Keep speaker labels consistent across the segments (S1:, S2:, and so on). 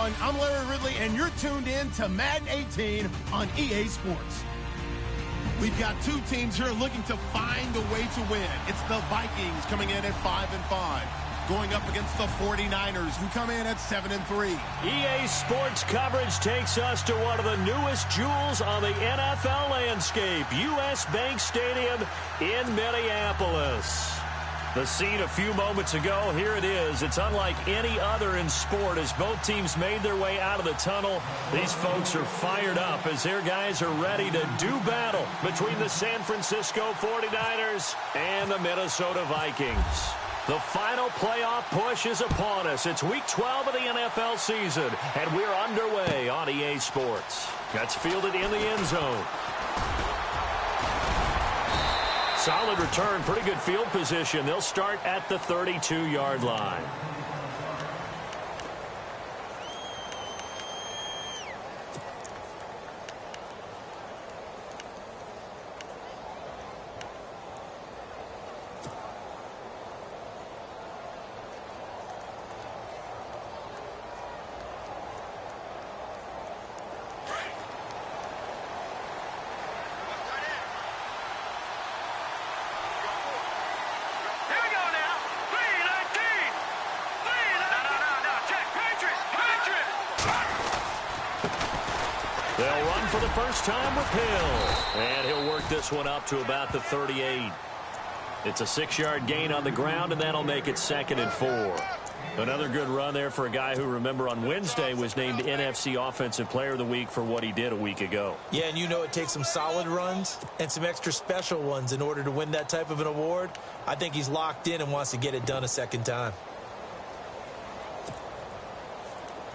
S1: everyone. I'm Larry Ridley, and you're tuned in to Madden 18 on EA Sports. We've got two teams here looking to find a way to win. It's the Vikings coming in at 5-5, going up against the 49ers, who come in at 7-3.
S2: EA Sports coverage takes us to one of the newest jewels on the NFL landscape, US Bank Stadium in Minneapolis. The scene a few moments ago, here it is. It's unlike any other in sport as both teams made their way out of the tunnel. These folks are fired up as their guys are ready to do battle between the San Francisco 49ers and the Minnesota Vikings. The final playoff push is upon us. It's Week 12 of the NFL season, and we're underway on EA Sports. That's fielded in the end zone. Solid return, pretty good field position. They'll start at the 32-yard line. They'll run for the first time with Hill. And he'll work this one up to about the 38. It's a 6-yard gain on the ground, and that'll make it 2nd and 4. Another good run there for a guy who, remember, on Wednesday was named NFC Offensive Player of the Week for what he did a week ago.
S3: Yeah, and you know it takes some solid runs and some extra special ones in order to win that type of an award. I think he's locked in and wants to get it done a second time.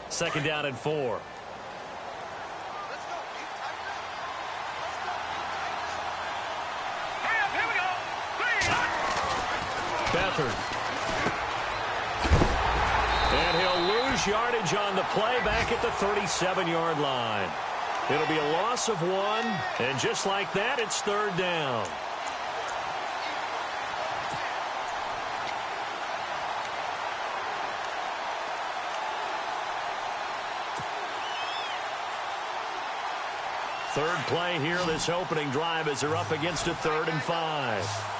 S2: 2nd down and 4. Beathard. And he'll lose yardage on the play back at the 37-yard line. It'll be a loss of 1, and just like that, it's 3rd down. Third play here, this opening drive, as they're up against a 3rd and 5.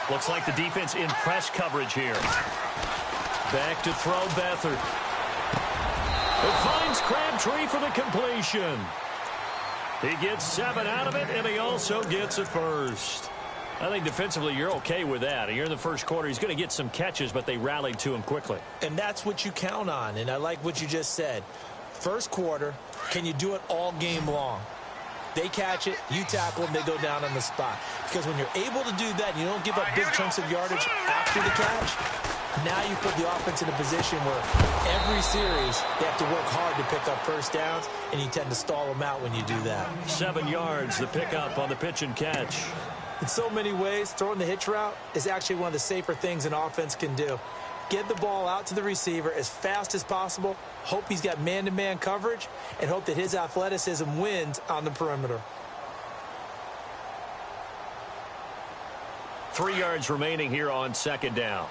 S2: Looks like the defense in press coverage here. Back to throw Beathard. It finds Crabtree for the completion. He gets 7 out of it, and he also gets a first. I think defensively you're okay with that. Here in the first quarter, he's going to get some catches, but they rallied to him quickly.
S3: And that's what you count on, and I like what you just said. First quarter, can you do it all game long? They catch it, you tackle them, they go down on the spot. Because when you're able to do that, you don't give up big chunks of yardage after the catch, now you put the offense in a position where every series they have to work hard to pick up first downs, and you tend to stall them out when you do that.
S2: 7 yards, the pickup on the pitch and catch.
S3: In so many ways, throwing the hitch route is actually one of the safer things an offense can do. Get the ball out to the receiver as fast as possible, hope he's got man-to-man coverage, and hope that his athleticism wins on the perimeter.
S2: 3 yards remaining here on 2nd down.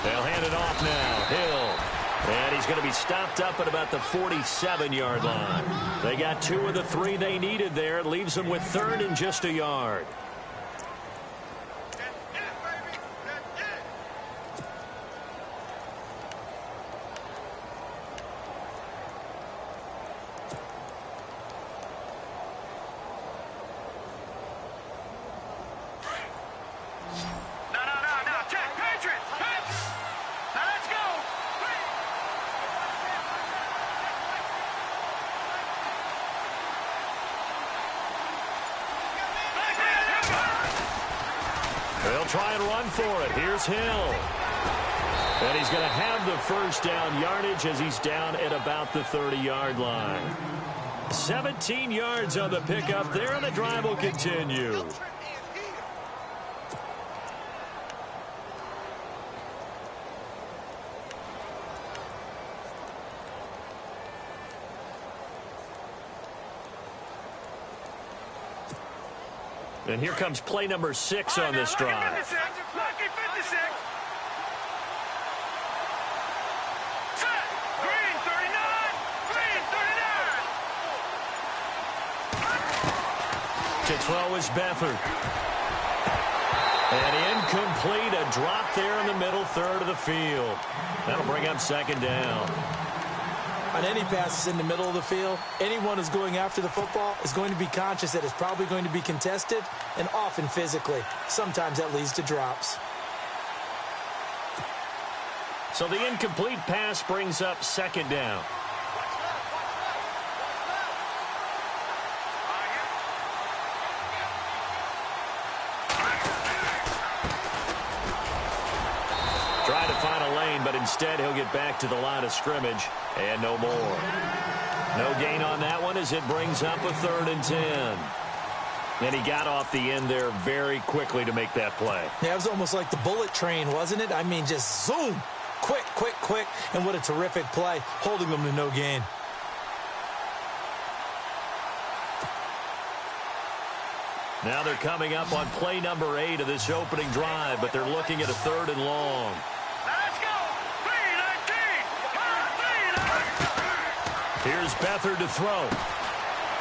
S2: They'll hand it off now. Hill. And he's going to be stopped up at about the 47-yard line. They got 2 of the 3 they needed there. It leaves them with 3rd and just a yard. They'll try and run for it. Here's Hill. And he's going to have the first down yardage as he's down at about the 30-yard line. 17 yards on the pickup there, and the drive will continue. And here comes play number 6 on this drive.
S4: Lucky 56. Green 39. Green 39.
S2: To throw is Beathard. And incomplete, a drop there in the middle third of the field. That'll bring up second down.
S3: On any passes in the middle of the field, anyone who's going after the football is going to be conscious that it's probably going to be contested, and often physically. Sometimes that leads to drops.
S2: So the incomplete pass brings up second down. Try to find a lane, but instead he'll get back to the line of scrimmage, and no more. No gain on that one as it brings up a 3rd and 10. And he got off the end there very quickly to make that play.
S3: Yeah, it was almost like the bullet train, wasn't it? I mean, just zoom. Quick, quick, quick. And what a terrific play, holding them to no gain.
S2: Now they're coming up on play number 8 of this opening drive, but they're looking at a 3rd and long.
S4: Let's go. 3-19.
S2: Here's Beathard to throw.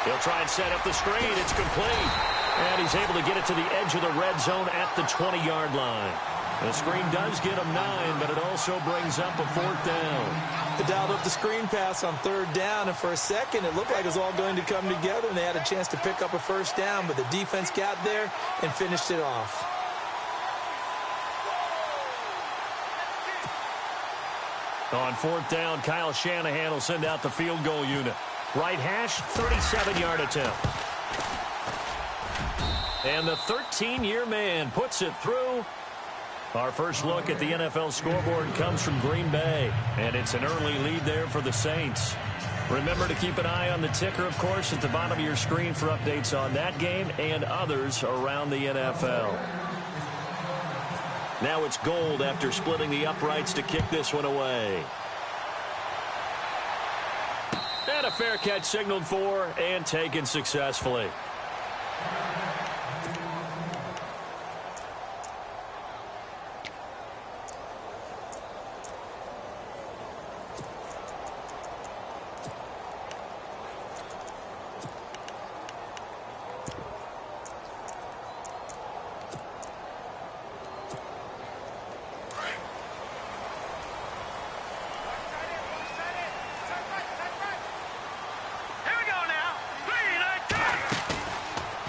S2: He'll try and set up the screen. It's complete. And he's able to get it to the edge of the red zone at the 20-yard line. The screen does get him 9, but it also brings up a 4th down.
S3: They dialed up the screen pass on 3rd down, and for a second it looked like it was all going to come together, and they had a chance to pick up a 1st down, but the defense got there and finished it off.
S2: On 4th down, Kyle Shanahan will send out the field goal unit. Right hash, 37-yard attempt. And the 13-year man puts it through. Our first look at the NFL scoreboard comes from Green Bay, and it's an early lead there for the Saints. Remember to keep an eye on the ticker, of course, at the bottom of your screen for updates on that game and others around the NFL. Now it's Gold after splitting the uprights to kick this one away. And a fair catch signaled for and taken successfully.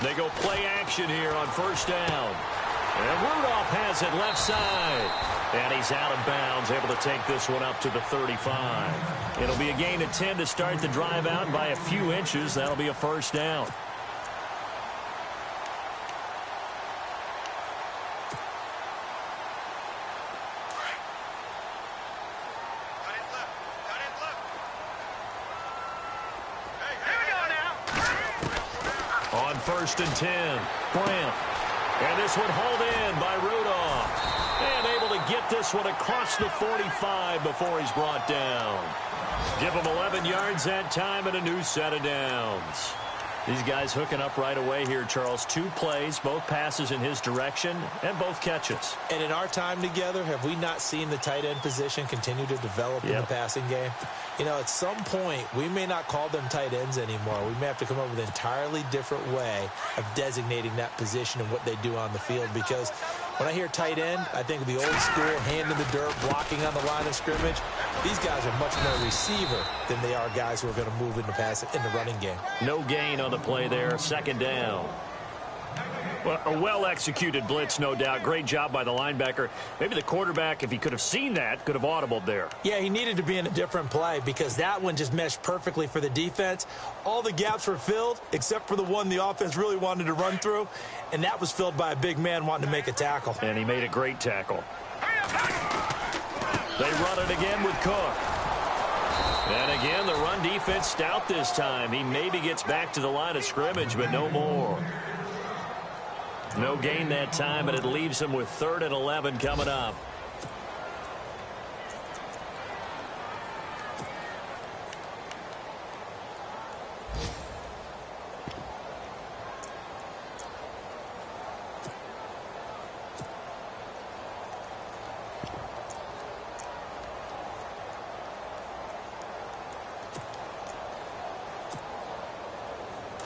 S2: They go play action here on 1st down. And Rudolph has it left side. And he's out of bounds, able to take this one up to the 35. It'll be a gain of 10 to start the drive out, and by a few inches, that'll be a 1st down. On 1st and 10, Grant. And this one hauled in by Rudolph. And able to get this one across the 45 before he's brought down. Give him 11 yards that time and a new set of downs. These guys hooking up right away here, Charles. 2 plays, both passes in his direction, and both catches.
S3: And in our time together, have we not seen the tight end position continue to develop in the passing game? You know, at some point, we may not call them tight ends anymore. We may have to come up with an entirely different way of designating that position and what they do on the field. Because when I hear tight end, I think of the old school, hand in the dirt, blocking on the line of scrimmage. These guys are much more receiver than they are guys who are going to move in the running game.
S2: No gain on the play there, 2nd down. Well, a well-executed blitz, no doubt. Great job by the linebacker. Maybe the quarterback, if he could have seen that, could have audibled there.
S3: Yeah, he needed to be in a different play because that one just meshed perfectly for the defense. All the gaps were filled except for the one the offense really wanted to run through, and that was filled by a big man wanting to make a tackle.
S2: And he made a great tackle. They run it again with Cook. And again, the run defense stout this time. He maybe gets back to the line of scrimmage, but no more. No gain that time, and it leaves him with 3rd and 11 coming up.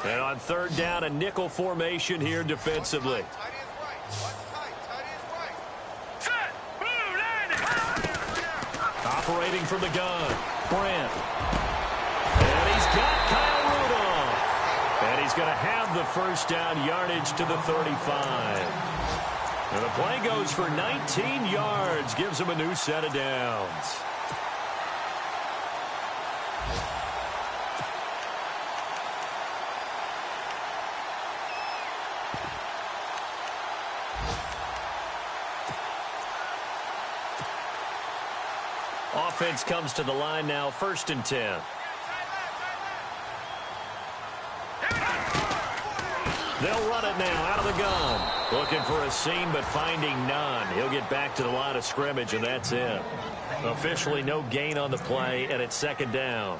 S2: And on third down, a nickel formation here defensively. Operating from the gun, Brent. And he's got Kyle Rudolph. And he's going to have the first down yardage to the 35. And the play goes for 19 yards, gives him a new set of downs. Offense comes to the line now, 1st and 10. They'll run it now out of the gun. Looking for a seam, but finding none. He'll get back to the line of scrimmage, and that's it. Officially no gain on the play, and it's 2nd down.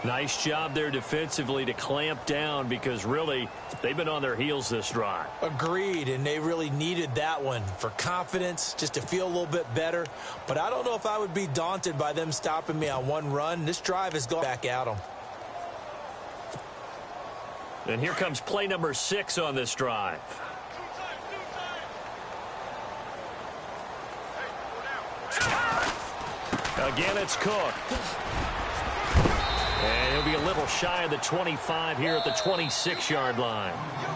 S2: Nice job there defensively to clamp down because really they've been on their heels this drive.
S3: Agreed, and they really needed that one for confidence, just to feel a little bit better. But I don't know if I would be daunted by them stopping me on one run. This drive has gone back at them.
S2: And here comes play number 6 on this drive. Again, it's Cook. And he'll be a little shy of the 25 here at the 26-yard line.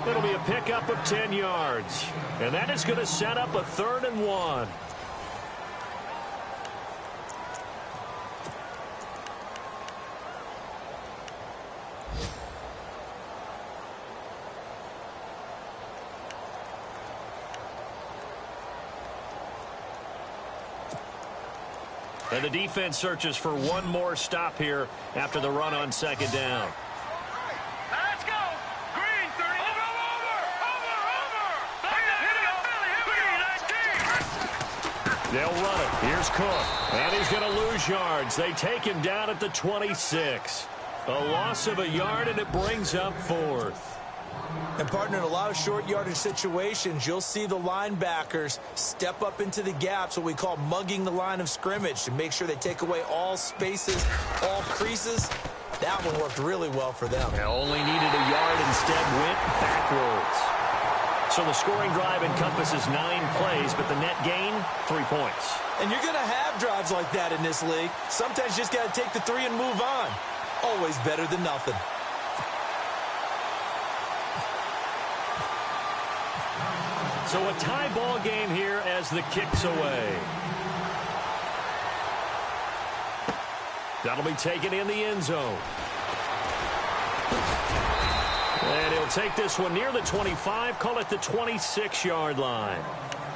S2: It'll be a pickup of 10 yards. And that is going to set up a 3rd and 1. And the defense searches for one more stop here after the run on 2nd down.
S4: Let's go. Green, 30. Over.
S2: They'll run it. Here's Cook. And he's going to lose yards. They take him down at the 26. A loss of a yard, and it brings up 4th.
S3: And, partner, in a lot of short yardage situations, you'll see the linebackers step up into the gaps, what we call mugging the line of scrimmage, to make sure they take away all spaces, all creases. That one worked really well for them.
S2: They only needed a yard, instead went backwards. So the scoring drive encompasses 9 plays, but the net gain, 3 points.
S3: And you're going to have drives like that in this league. Sometimes you just got to take the 3 and move on. Always better than nothing.
S2: So a tie ball game here as the kick's away. That'll be taken in the end zone. And he'll take this one near the 25, call it the 26-yard line.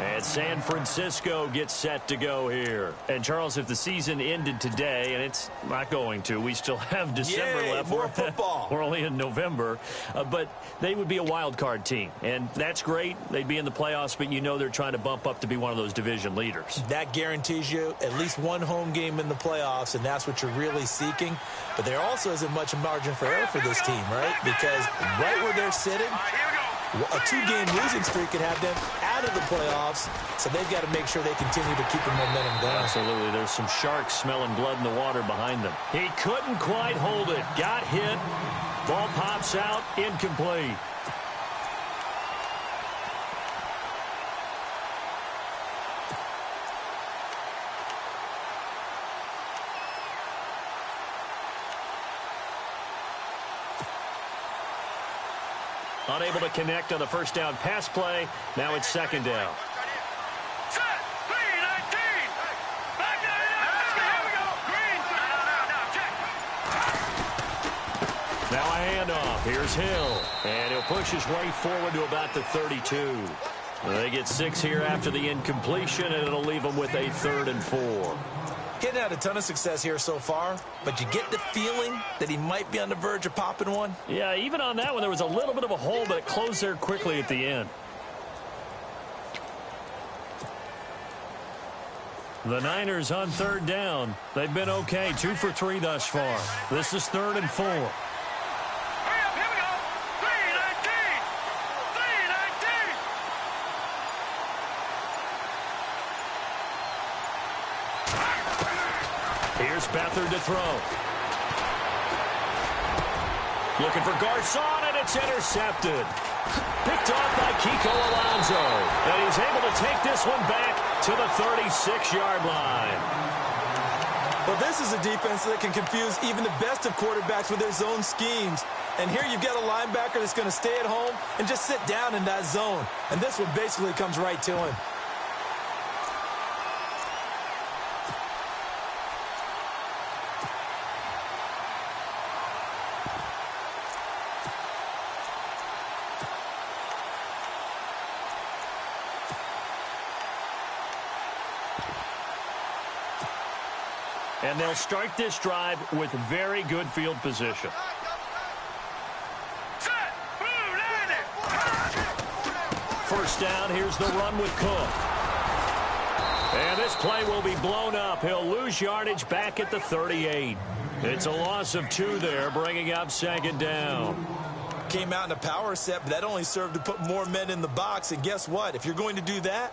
S2: And San Francisco gets set to go here. And, Charles, if the season ended today, and it's not going to, we still have December left.
S3: More football.
S2: We're only in November. But they would be a wild card team. And that's great. They'd be in the playoffs, but you know they're trying to bump up to be one of those division leaders.
S3: That guarantees you at least one home game in the playoffs, and that's what you're really seeking. But there also isn't much margin for error for this team, right? Because right where they're sitting, a 2-game losing streak could have them out of the playoffs, so they've got to make sure they continue to keep the momentum going.
S2: Absolutely. There's some sharks smelling blood in the water behind them. He couldn't quite hold it. Got hit. Ball pops out. Incomplete. Unable to connect on the first down pass play. Now it's 2nd down. Now a handoff. Here's Hill. And he'll push his way forward to about the 32. They get 6 here after the incompletion, and it'll leave them with a 3rd and 4.
S3: Getting had a ton of success here so far, but you get the feeling that he might be on the verge of popping one.
S2: Yeah, even on that one, there was a little bit of a hole, but it closed there quickly at the end. The Niners on 3rd down. They've been okay, 2 for 3 thus far. This is 3rd and 4. Here's Beathard to throw. Looking for Garcon, and it's intercepted. Picked off by Kiko Alonso. And he's able to take this one back to the 36-yard line.
S3: Well, this is a defense that can confuse even the best of quarterbacks with their zone schemes. And here you've got a linebacker that's going to stay at home and just sit down in that zone. And this one basically comes right to him.
S2: And they'll start this drive with very good field position. First down, here's the run with Cook. And this play will be blown up. He'll lose yardage back at the 38. It's a loss of 2 there, bringing up second down.
S3: Came out in a power set, but that only served to put more men in the box. And guess what? If you're going to do that,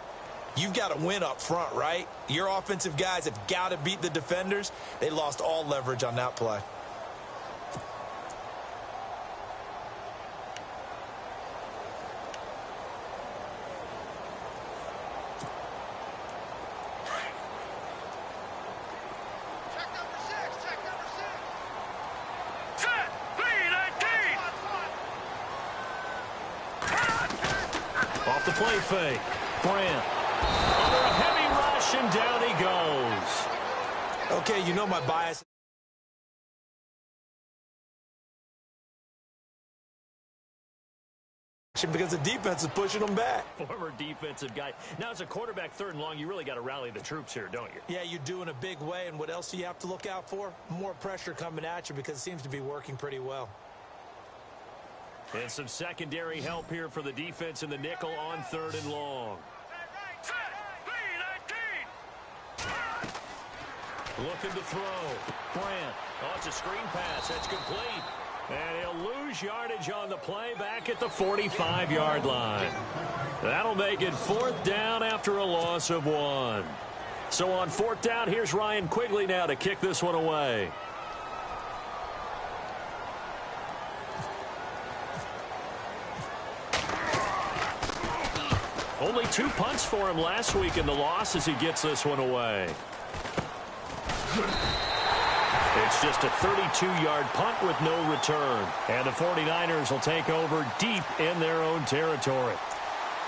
S3: you've got to win up front, right? Your offensive guys have got to beat the defenders. They lost all leverage on that play.
S2: Off the play fake. Grant. Under a heavy rush, and down he goes.
S3: Okay, you know my bias. Because the defense is pushing them back.
S2: Former defensive guy. Now, as a quarterback, 3rd and long, you really got to rally the troops here, don't you?
S3: Yeah, you do in a big way. And what else do you have to look out for? More pressure coming at you because it seems to be working pretty well.
S2: And some secondary help here for the defense in the nickel on 3rd and long. Looking to throw. Grant. Oh, it's a screen pass. That's complete. And he'll lose yardage on the play back at the 45-yard line. That'll make it 4th down after a loss of 1. So on 4th down, here's Ryan Quigley now to kick this one away. Only 2 punts for him last week in the loss as he gets this one away. It's just a 32-yard punt with no return. And the 49ers will take over deep in their own territory.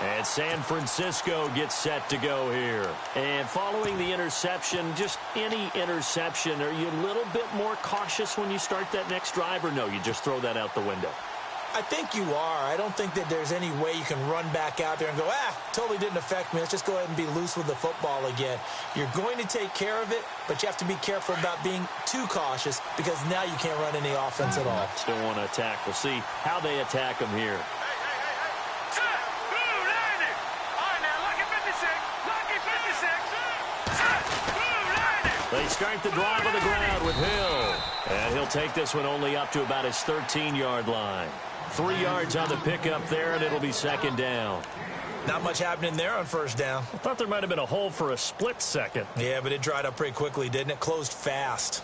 S2: And San Francisco gets set to go here. And following the interception, just any interception, are you a little bit more cautious when you start that next drive, or no, you just throw that out the window?
S3: I think you are. I don't think that there's any way you can run back out there and go, totally didn't affect me. Let's just go ahead and be loose with the football again. You're going to take care of it, but you have to be careful about being too cautious because now you can't run any offense at all.
S2: Still want to attack. We'll see how they attack them here. They start the drive on the ground with Hill. And he'll take this one only up to about his 13-yard line. 3 yards on the pickup there, and it'll be 2nd down.
S3: Not much happening there on 1st down.
S2: I thought there might have been a hole for a split second.
S3: Yeah, but it dried up pretty quickly, didn't it? Closed fast.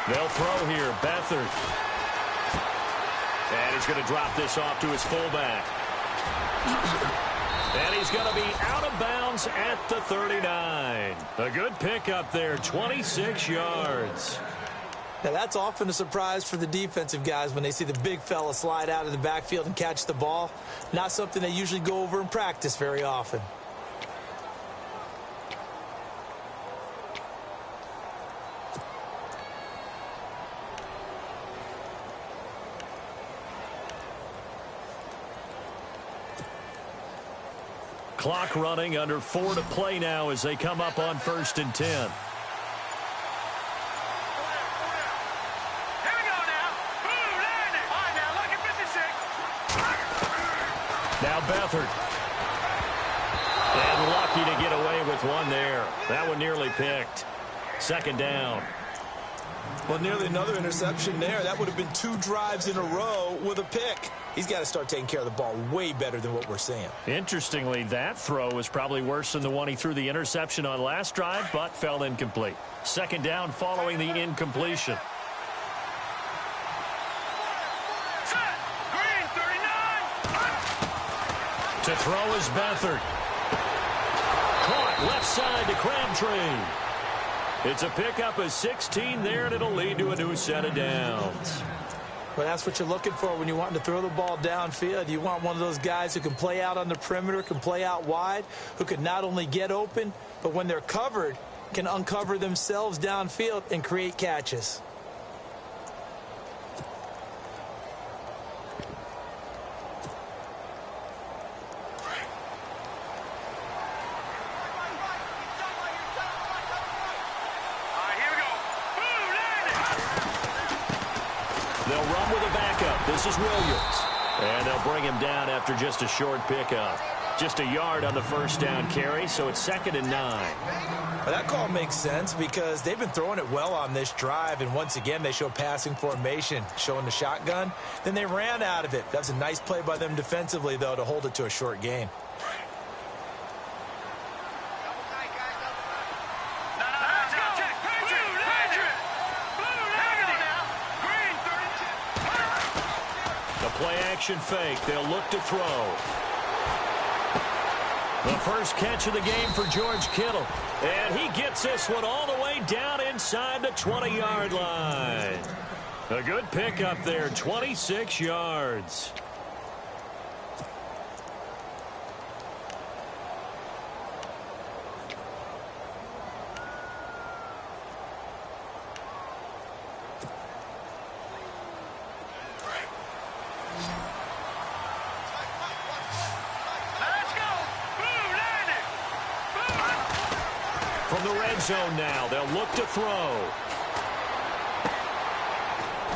S2: They'll throw here. Beathard. And he's going to drop this off to his fullback. And he's going to be out of bounds at the 39. A good pickup there, 26 yards.
S3: Now, that's often a surprise for the defensive guys when they see the big fella slide out of the backfield and catch the ball. Not something they usually go over in practice very often.
S2: Clock running, under 4 to play now as they come up on 1st and 10.
S4: Here we go now. Boom, landed. All right, now look at 56.
S2: Now Beathard. And lucky to get away with one there. That one nearly picked. 2nd down.
S3: Well, nearly another interception there. That would have been 2 drives in a row with a pick. He's got to start taking care of the ball way better than what we're seeing.
S2: Interestingly, that throw was probably worse than the one he threw the interception on last drive, but fell incomplete. Second down following the incompletion.
S4: Green 39.
S2: To throw is Beathard. Caught left side to Crabtree. It's a pickup of 16 there, and it'll lead to a new set of downs.
S3: Well, that's what you're looking for when you're wanting to throw the ball downfield. You want one of those guys who can play out on the perimeter, can play out wide, who can not only get open, but when they're covered, can uncover themselves downfield and create catches.
S2: They'll run with a backup. This is Williams. And they'll bring him down after just a short pickup. Just a yard on the first down carry, so it's 2nd and 9.
S3: Well, that call makes sense because they've been throwing it well on this drive, and once again they show passing formation, showing the shotgun. Then they ran out of it. That's a nice play by them defensively, though, to hold it to a short gain.
S2: Play-action fake. They'll look to throw. The first catch of the game for George Kittle. And he gets this one all the way down inside the 20-yard line. A good pickup there, 26 yards. From the red zone now, they'll look to throw.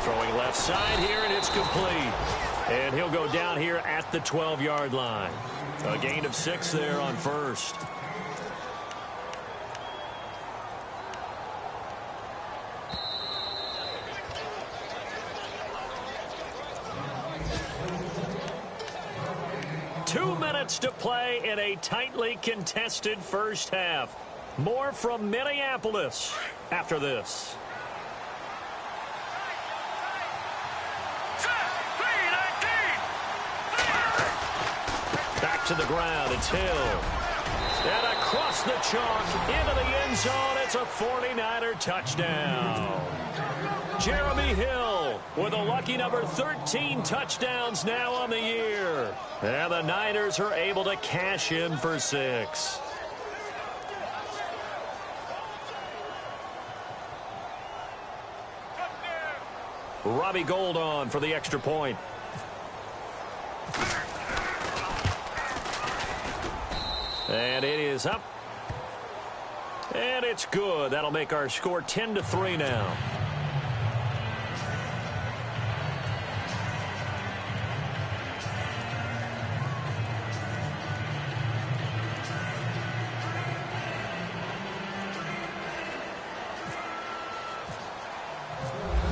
S2: Throwing left side here, and it's complete. And he'll go down here at the 12-yard line. A gain of 6 there on first. Two minutes to play in a tightly contested first half. More from Minneapolis after this. Back to the ground, it's Hill. And across the chalk, into the end zone, it's a 49er touchdown. Jeremy Hill with a lucky number 13 touchdowns now on the year. And the Niners are able to cash in for 6. Robbie Gould on for the extra point. And it is up. And it's good. That'll make our score 10-3 now.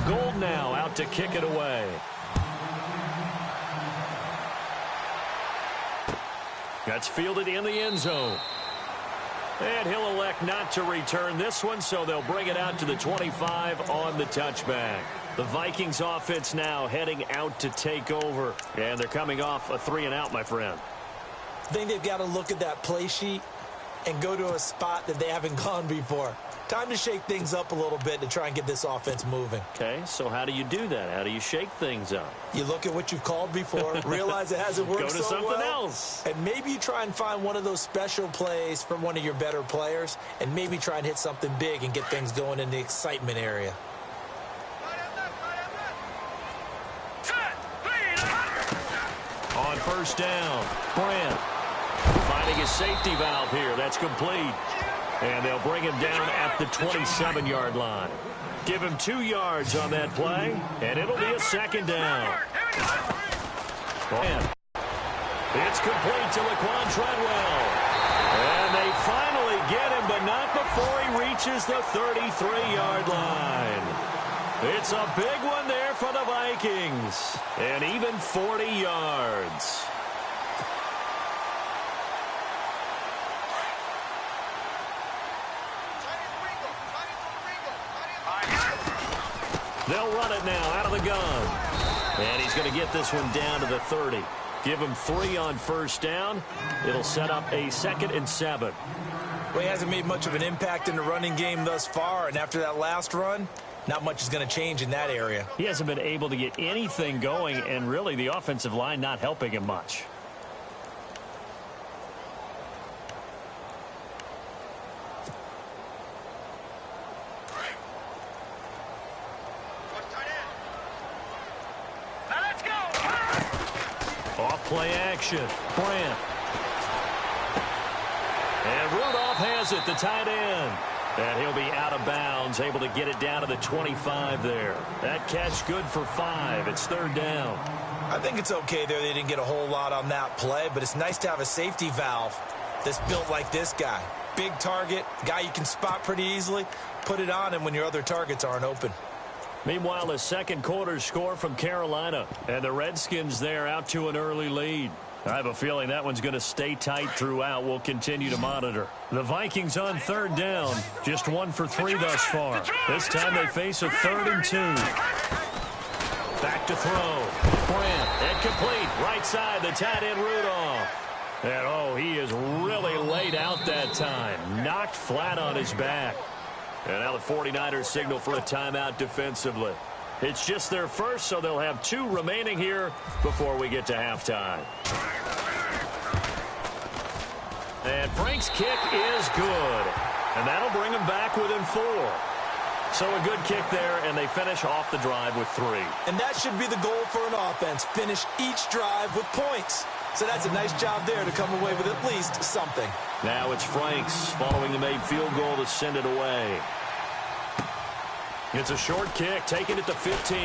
S2: Gould now out to kick it away. That's fielded in the end zone. And he'll elect not to return this one, so they'll bring it out to the 25 on the touchback. The Vikings offense now heading out to take over. And they're coming off a 3-and-out, my friend.
S3: I think they've got to look at that play sheet and go to a spot that they haven't gone before. Time to shake things up a little bit to try and get this offense moving.
S2: Okay, so how do you do that? How do you shake things up?
S3: You look at what you've called before, realize it hasn't worked
S2: Go to
S3: so
S2: something
S3: well,
S2: else.
S3: and maybe you try and find one of those special plays from one of your better players, and maybe try and hit something big and get things going in the excitement area.
S2: On first down, Brand finding his safety valve here. That's complete. And they'll bring him down at the 27-yard line. Give him 2 yards on that play, and it'll be a second down. And it's complete to Laquan Treadwell. And they finally get him, but not before he reaches the 33-yard line. It's a big one there for the Vikings. And even 40 yards. They'll run it now out of the gun. And he's going to get this one down to the 30. Give him 3 on first down. It'll set up a 2nd and 7.
S3: Well, he hasn't made much of an impact in the running game thus far, and after that last run, not much is going to change in that area.
S2: He hasn't been able to get anything going, and really the offensive line not helping him much.
S4: Now let's go.
S2: Off play action. Brandt. And Rudolph has it, the tight end. And he'll be out of bounds, able to get it down to the 25 there. That catch good for 5. It's 3rd down.
S3: I think it's okay there. They didn't get a whole lot on that play, but it's nice to have a safety valve that's built like this guy. Big target, guy you can spot pretty easily. Put it on him when your other targets aren't open.
S2: Meanwhile, the second quarter score from Carolina. And the Redskins there out to an early lead. I have a feeling that one's going to stay tight throughout. We'll continue to monitor. The Vikings on 3rd down. Just 1 for 3 thus far. This time they face a 3rd and 2. Back to throw. Brandt, incomplete. Right side, the tight end Rudolph. And, oh, he is really laid out that time. Knocked flat on his back. And now the 49ers signal for a timeout defensively. It's just their first, so they'll have 2 remaining here before we get to halftime. And Frank's kick is good. And that'll bring them back within 4. So a good kick there, and they finish off the drive with 3.
S3: And that should be the goal for an offense. Finish each drive with points. So that's a nice job there to come away with at least something.
S2: Now it's Franks following the made field goal to send it away. It's a short kick, taking it to 15.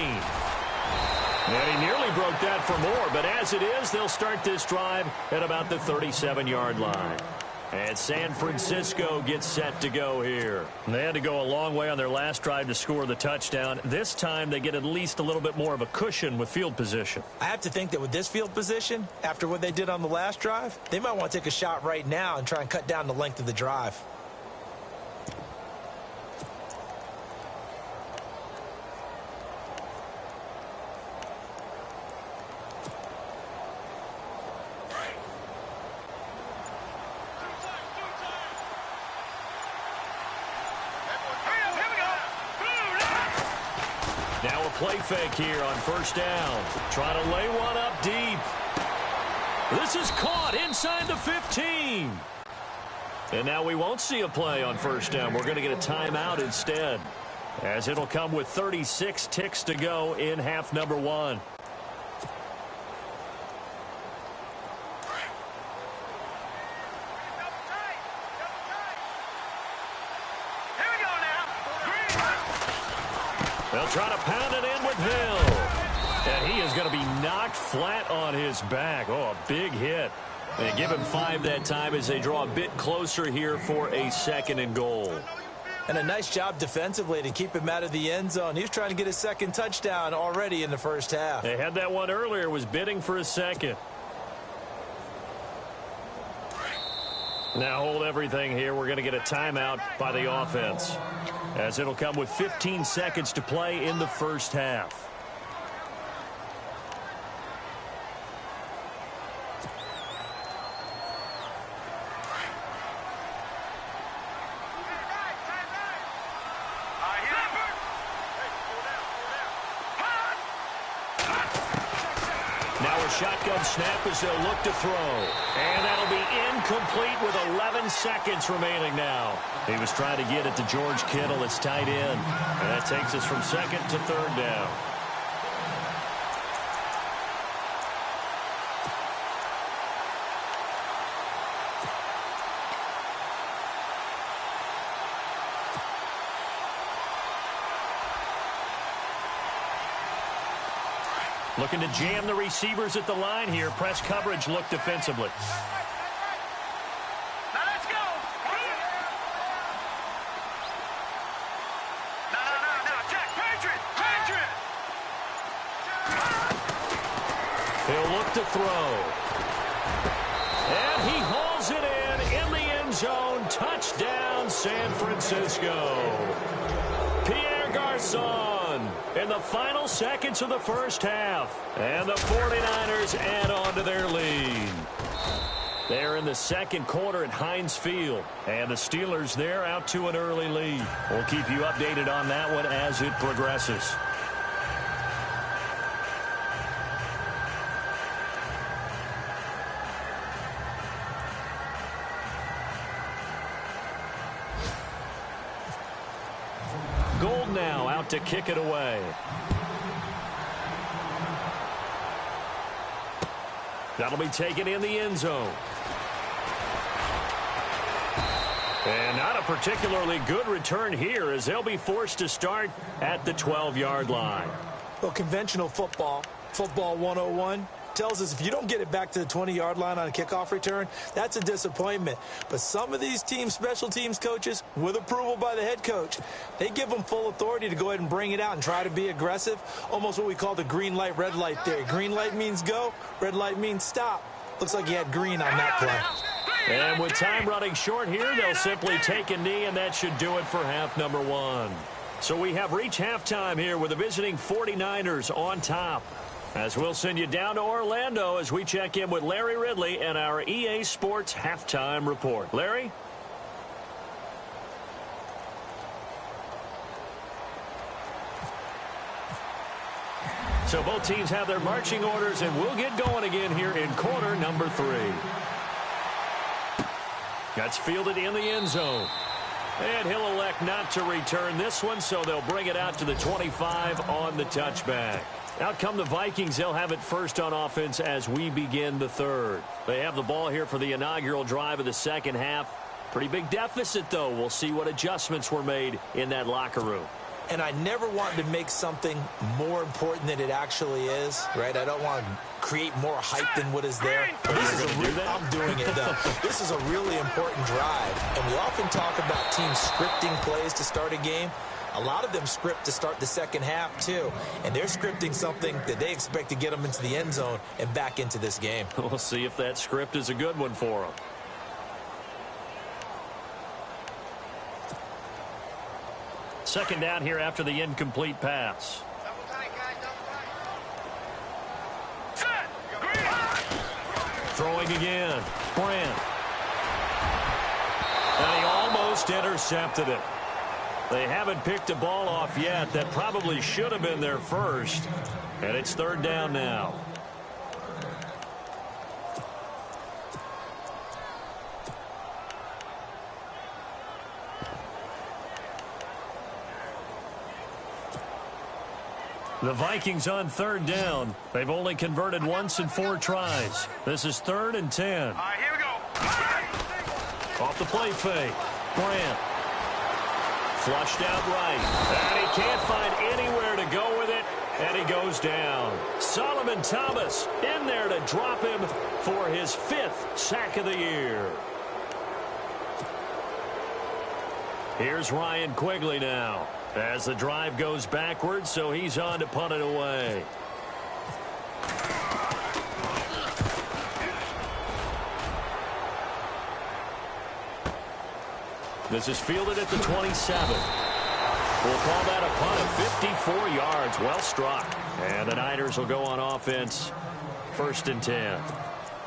S2: And he nearly broke that for more, but as it is, they'll start this drive at about the 37-yard line. And San Francisco gets set to go here. They had to go a long way on their last drive to score the touchdown. This time they get at least a little bit more of a cushion with field position.
S3: I have to think that with this field position, after what they did on the last drive, they might want to take a shot right now and try and cut down the length of the drive.
S2: Now a play fake here on first down. Trying to lay one up deep. This is caught inside the 15. And now we won't see a play on first down. We're going to get a timeout instead, as it'll come with 36 ticks to go in half number 1. They'll try to pound it in with Hill. And he is going to be knocked flat on his back. Oh, a big hit. They give him 5 that time as they draw a bit closer here for a 2nd and goal.
S3: And a nice job defensively to keep him out of the end zone. He was trying to get his 2nd touchdown already in the first half.
S2: They had that one earlier, was bidding for a 2nd. Now hold everything here. We're going to get a timeout by the offense, as it'll come with 15 seconds to play in the first half. Now a shotgun snap as they'll look to throw. And that'll be incomplete with 11 seconds remaining now. He was trying to get it to George Kittle. It's tight end. And that takes us from 2nd to 3rd down. Looking to jam the receivers at the line here. Press coverage look defensively.
S4: Now let's go. No, Jack, Patriot.
S2: to throw. And he hauls it in the end zone. Touchdown, San Francisco. Pierre Garçon in the final seconds of the first half. And the 49ers add on to their lead. They're in the second quarter at Heinz Field. And the Steelers there out to an early lead. We'll keep you updated on that one as it progresses. Gold now out to kick it away. That'll be taken in the end zone. And not a particularly good return here as they'll be forced to start at the 12-yard line.
S3: Well, conventional football 101, tells us if you don't get it back to the 20-yard line on a kickoff return, that's a disappointment. But some of these teams, special teams coaches, with approval by the head coach, they give them full authority to go ahead and bring it out and try to be aggressive, almost what we call the green light, red light theory. Green light means go, red light means stop. Looks like he had green on that play.
S2: And with time running short here, they'll simply take a knee, and that should do it for half number one. So we have reached halftime here with the visiting 49ers on top. As we'll send you down to Orlando as we check in with Larry Ridley and our EA Sports Halftime Report. Larry? So both teams have their marching orders, and we'll get going again here in quarter number 3. That's fielded in the end zone. And he'll elect not to return this one, so they'll bring it out to the 25 on the touchback. Out come the Vikings. They'll have it first on offense as we begin the third. They have the ball here for the inaugural drive of the second half. Pretty big deficit, though. We'll see what adjustments were made in that locker room.
S3: And I never wanted to make something more important than it actually is, right? I don't want to create more hype than what is there. But this is I'm doing it, though. This is a really important drive. And we often talk about teams scripting plays to start a game. A lot of them script to start the second half, too. And they're scripting something that they expect to get them into the end zone and back into this game.
S2: We'll see if that script is a good one for them. Second down here after the incomplete pass. Throwing again. Brandt. And he almost intercepted it. They haven't picked a ball off yet. That probably should have been their first. And it's third down now. The Vikings on third down. They've only converted once in 4 tries. This is 3rd and 10.
S4: All right, here we go.
S2: Off the play fake. Brandt. Flushed out right. And he can't find anywhere to go with it. And he goes down. Solomon Thomas in there to drop him for his 5th sack of the year. Here's Ryan Quigley now. As the drive goes backwards, so he's on to punt it away. This is fielded at the 27. We'll call that a punt of 54 yards. Well struck. And the Niners will go on offense. 1st and 10.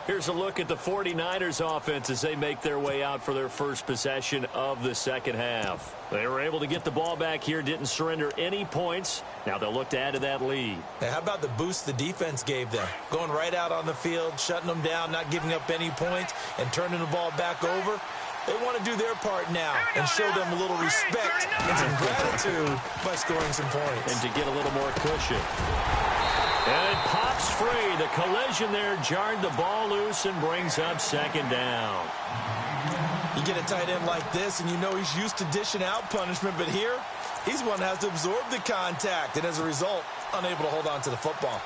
S2: Here's a look at the 49ers offense as they make their way out for their first possession of the second half. They were able to get the ball back here, didn't surrender any points. Now they'll look to add to that lead.
S3: Now, how about the boost the defense gave them? Going right out on the field, shutting them down, not giving up any points, and turning the ball back over. They want to do their part now and show them a little respect and some gratitude by scoring some points.
S2: And to get a little more cushion. And it pops free. The collision there jarred the ball loose and brings up second down.
S3: You get a tight end like this, and you know he's used to dishing out punishment, but here, he's one that has to absorb the contact, and as a result, unable to hold on to the football.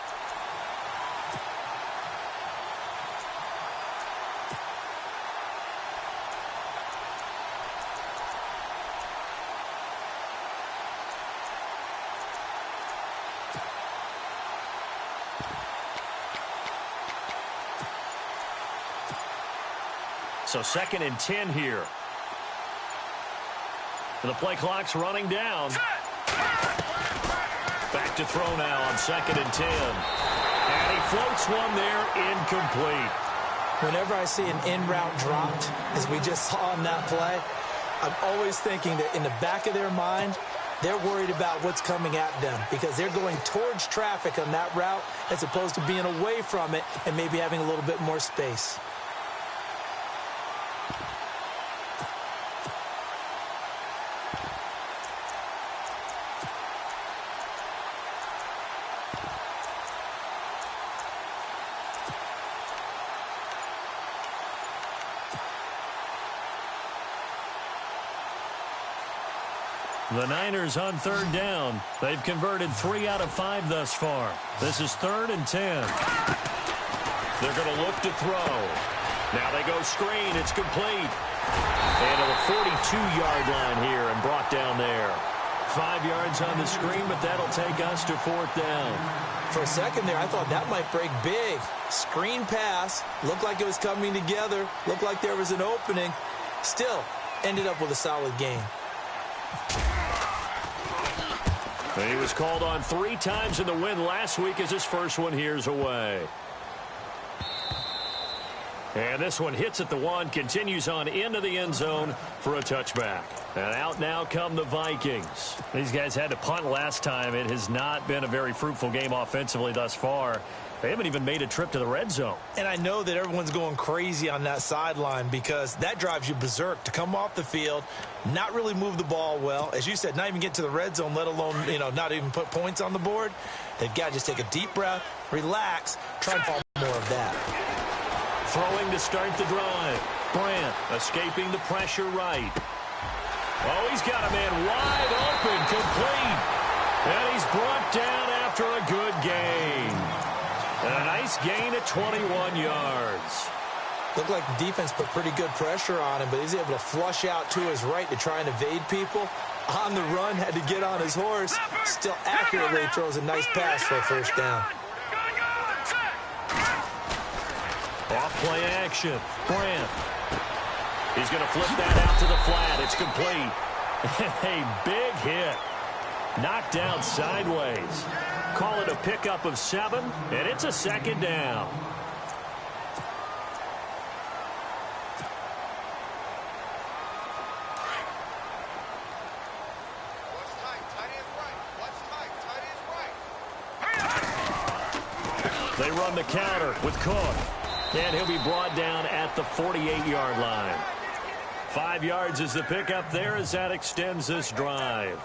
S2: So 2nd and 10 here. The play clock's running down. Back to throw now on 2nd and 10. And he floats one there, incomplete.
S3: Whenever I see an in-route dropped, as we just saw on that play, I'm always thinking that in the back of their mind, they're worried about what's coming at them because they're going towards traffic on that route as opposed to being away from it and maybe having a little bit more space.
S2: The Niners on 3rd down. They've converted 3 out of 5 thus far. This is 3rd and 10. They're going to look to throw. Now they go screen. It's complete. And to the 42-yard line here and brought down there. 5 yards on the screen, but that'll take us to 4th down.
S3: For a second there, I thought that might break big. Screen pass. Looked like it was coming together. Looked like there was an opening. Still, ended up with a solid gain.
S2: He was called on 3 times in the win last week as his first one here's away. And this one hits at the 1, continues on into the end zone for a touchback. And out now come the Vikings. These guys had to punt last time. It has not been a very fruitful game offensively thus far. They haven't even made a trip to the red zone.
S3: And I know that everyone's going crazy on that sideline because that drives you berserk to come off the field, not really move the ball well. As you said, not even get to the red zone, let alone, not even put points on the board. They've got to just take a deep breath, relax, try and follow more of that.
S2: Throwing to start the drive. Brandt escaping the pressure right. Oh, he's got a man wide open, complete. And he's brought down after a good gain. And a nice gain at 21 yards.
S3: Looked like the defense put pretty good pressure on him, but he's able to flush out to his right to try and evade people. On the run, had to get on his horse. Still accurately throws a nice pass for a first down.
S2: Off play action. Brandt. He's going to flip that out to the flat. It's complete. A big hit. Knocked down sideways. Call it a pickup of 7, and it's a 2nd down. They run the counter with Cook. And he'll be brought down at the 48-yard line. 5 yards is the pickup there as that extends this drive.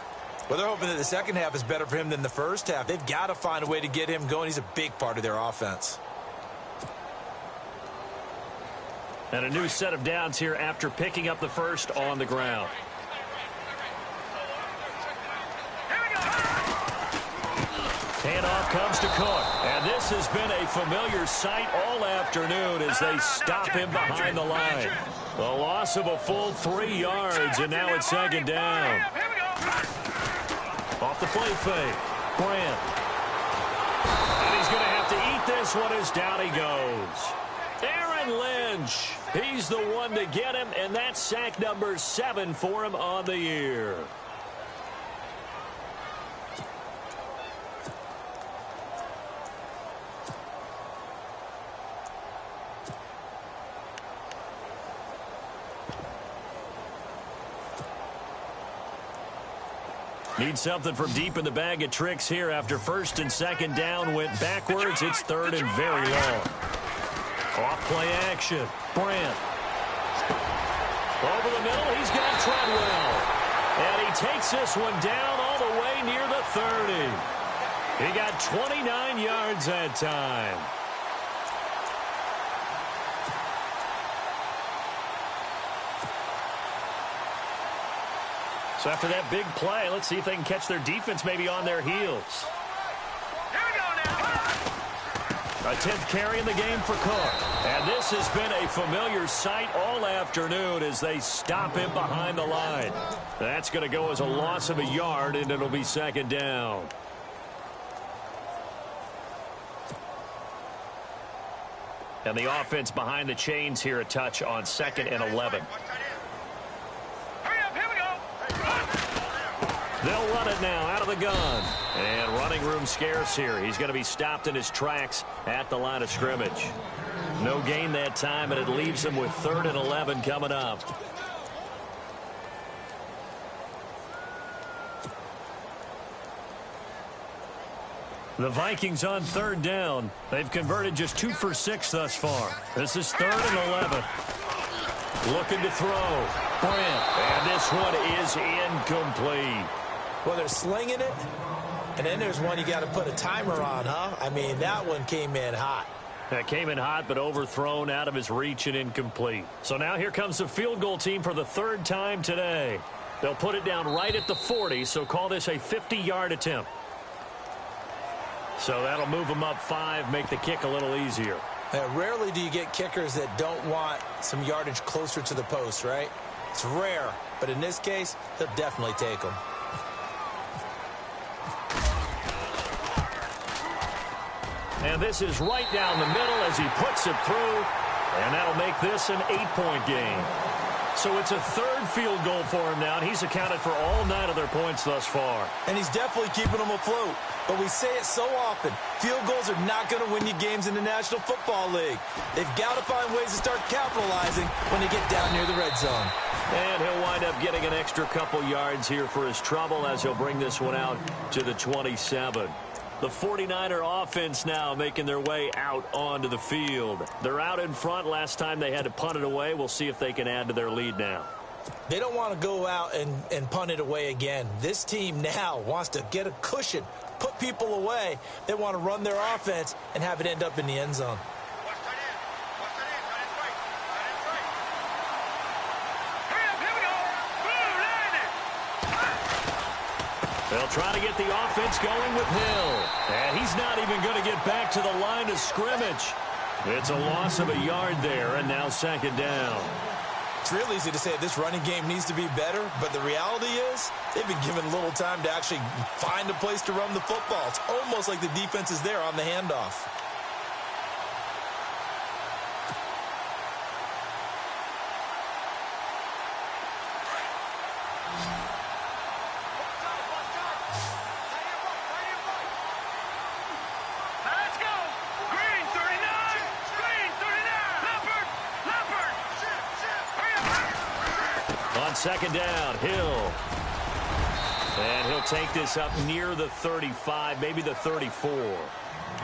S3: Well, they're hoping that the second half is better for him than the first half. They've got to find a way to get him going. He's a big part of their offense.
S2: And a new set of downs here after picking up the first on the ground. Handoff comes to Cook. And this has been a familiar sight all afternoon as they stop him behind the line. The loss of a full 3 yards, and now it's 2nd down. Off the play fake. Brandt. And he's going to have to eat this one as down he goes. Aaron Lynch. He's the one to get him, and that's sack number 7 for him on the year. Need something from deep in the bag of tricks here after 1st and 2nd down went backwards. It's 3rd and very long. Off play action. Brandt. Over the middle, he's got Treadwell. And he takes this one down all the way near the 30. He got 29 yards that time. So after that big play, let's see if they can catch their defense maybe on their heels. A 10th carry in the game for Cook. And this has been a familiar sight all afternoon as they stop him behind the line. That's going to go as a loss of a yard, and it'll be 2nd down. And the offense behind the chains here a touch on 2nd and 11.
S4: Hurry up, here we go.
S2: They'll run it now out of the gun. And running room scarce here. He's going to be stopped in his tracks at the line of scrimmage. No gain that time, and it leaves him with 3rd and 11 coming up. The Vikings on 3rd down. They've converted just 2 for 6 thus far. This is 3rd and 11. Looking to throw. Brent. And this one is incomplete.
S3: Well, they're slinging it, and then there's one you got to put a timer on, huh? I mean, that one came in hot.
S2: That came in hot, but overthrown, out of his reach, and incomplete. So now here comes the field goal team for the 3rd time today. They'll put it down right at the 40, so call this a 50-yard attempt. So that'll move them up 5, make the kick a little easier.
S3: Rarely do you get kickers that don't want some yardage closer to the post, right? It's rare, but in this case, they'll definitely take them.
S2: And this is right down the middle as he puts it through, and that'll make this an 8-point game. So it's a 3rd field goal for him now, and he's accounted for all 9 of their points thus far.
S3: And he's definitely keeping them afloat. But we say it so often, field goals are not going to win you games in the National Football League. They've got to find ways to start capitalizing when they get down near the red zone.
S2: And he'll wind up getting an extra couple yards here for his trouble as he'll bring this one out to the 27. The 49er offense now making their way out onto the field. They're out in front. Last time they had to punt it away. We'll see if they can add to their lead now.
S3: They don't want to go out and punt it away again. This team now wants to get a cushion, put people away. They want to run their offense and have it end up in the end zone.
S2: They'll try to get the offense going with Hill. And he's not even going to get back to the line of scrimmage. It's a loss of a yard there, and now 2nd down.
S3: It's real easy to say this running game needs to be better, but the reality is they've been given little time to actually find a place to run the football. It's almost like the defense is there on the handoff.
S2: On 2nd down, Hill. And he'll take this up near the 35, maybe the 34.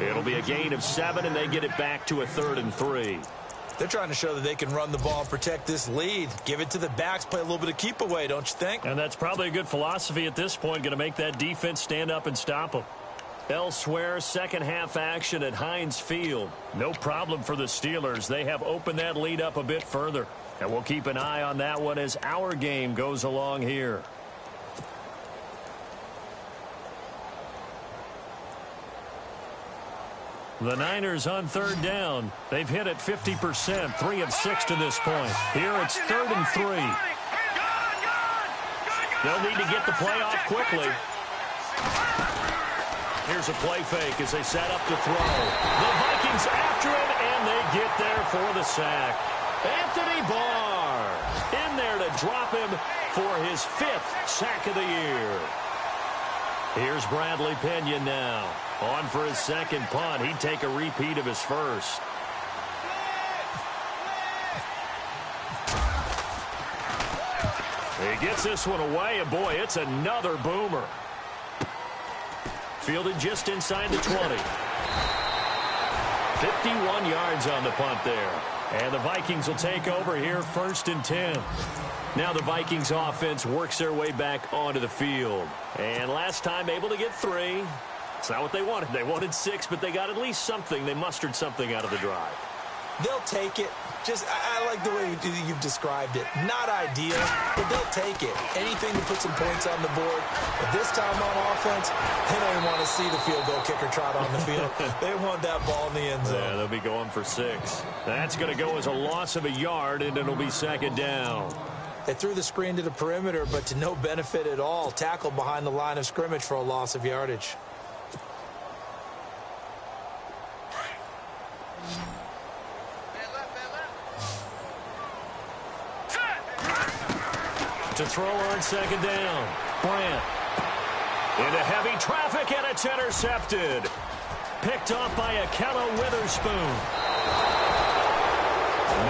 S2: It'll be a gain of 7, and they get it back to a 3rd and 3.
S3: They're trying to show that they can run the ball and protect this lead. Give it to the backs, play a little bit of keep away, don't you think?
S2: And that's probably a good philosophy at this point, going to make that defense stand up and stop them. Elsewhere, 2nd half action at Heinz Field. No problem for the Steelers. They have opened that lead up a bit further. And we'll keep an eye on that one as our game goes along here. The Niners on 3rd down. They've hit it 50%, 3 of 6 to this point. Here it's 3rd and 3. They'll need to get the play off quickly. Here's a play fake as they set up to throw. The Vikings after it, and they get there for the sack. Anthony Barr in there to drop him for his 5th sack of the year. Here's Bradley Pena now. On for his 2nd punt. He'd take a repeat of his 1st. He gets this one away, and boy, it's another boomer. Fielded just inside the 20. 51 yards on the punt there. And the Vikings will take over here 1st and 10. Now the Vikings offense works their way back onto the field. And last time able to get 3. It's not what they wanted. They wanted 6, but they got at least something. They mustered something out of the drive.
S3: They'll take it. Just, I like the way you've described it. Not ideal, but they'll take it. Anything to put some points on the board. But this time on offense, they don't even want to see the field goal kicker trot on the field. They want that ball in the end zone.
S2: Yeah, they'll be going for 6. That's going to go as a loss of a yard, and it'll be 2nd down.
S3: They threw the screen to the perimeter, but to no benefit at all. Tackled behind the line of scrimmage for a loss of yardage.
S2: To throw on second down. Brandt. Into heavy traffic, and it's intercepted. Picked off by Akello Witherspoon.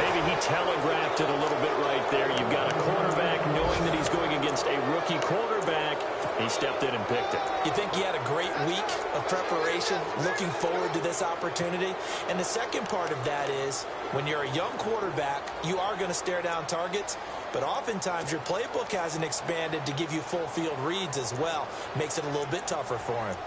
S2: Maybe he telegraphed it a little bit right there. You've got a quarterback knowing that he's going against a rookie quarterback. He stepped in and picked it.
S3: You think he had a great week of preparation, looking forward to this opportunity? And the second part of that is, when you're a young quarterback, you are going to stare down targets, but oftentimes your playbook hasn't expanded to give you full field reads as well. Makes it a little bit tougher for him.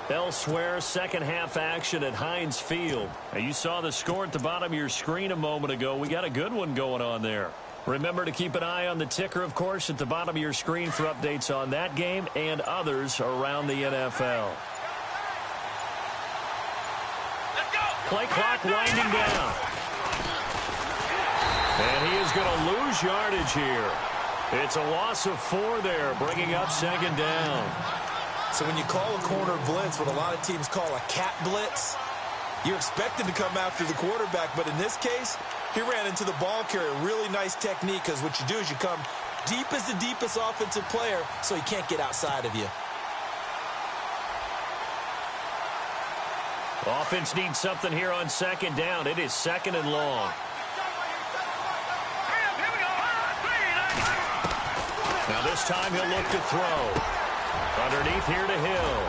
S2: Elsewhere, second half action at Heinz Field. Now, you saw the score at the bottom of your screen a moment ago. We got a good one going on there. Remember to keep an eye on the ticker, of course, at the bottom of your screen for updates on that game and others around the NFL. Play clock winding down. And he is going to lose yardage here. It's a loss of 4 there, bringing up second down.
S3: So when you call a corner blitz, what a lot of teams call a cat blitz, you're expected to come after the quarterback. But in this case, he ran into the ball carrier. Really nice technique, because what you do is you come deep as the deepest offensive player so he can't get outside of you.
S2: Offense needs something here on second down. It is second and long. Now this time he'll look to throw. Underneath here to Hill.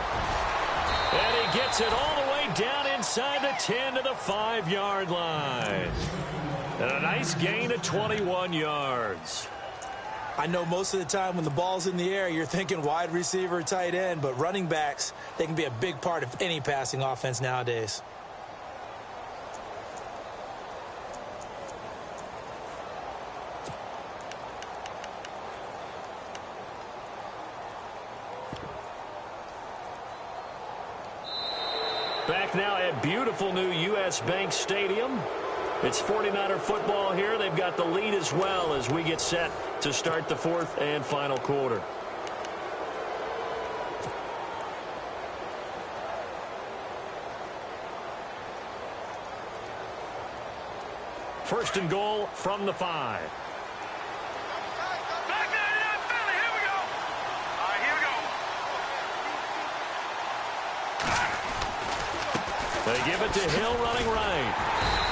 S2: And he gets it all the way down inside the 10 to the 5-yard line. And a nice gain of 21 yards.
S3: I know most of the time when the ball's in the air, you're thinking wide receiver, tight end, but running backs, they can be a big part of any passing offense nowadays.
S2: Back now at beautiful new U.S. Bank Stadium. It's 49er football here. They've got the lead as well as we get set to start the fourth and final quarter. First and goal from the 5. They give it to Hill running right.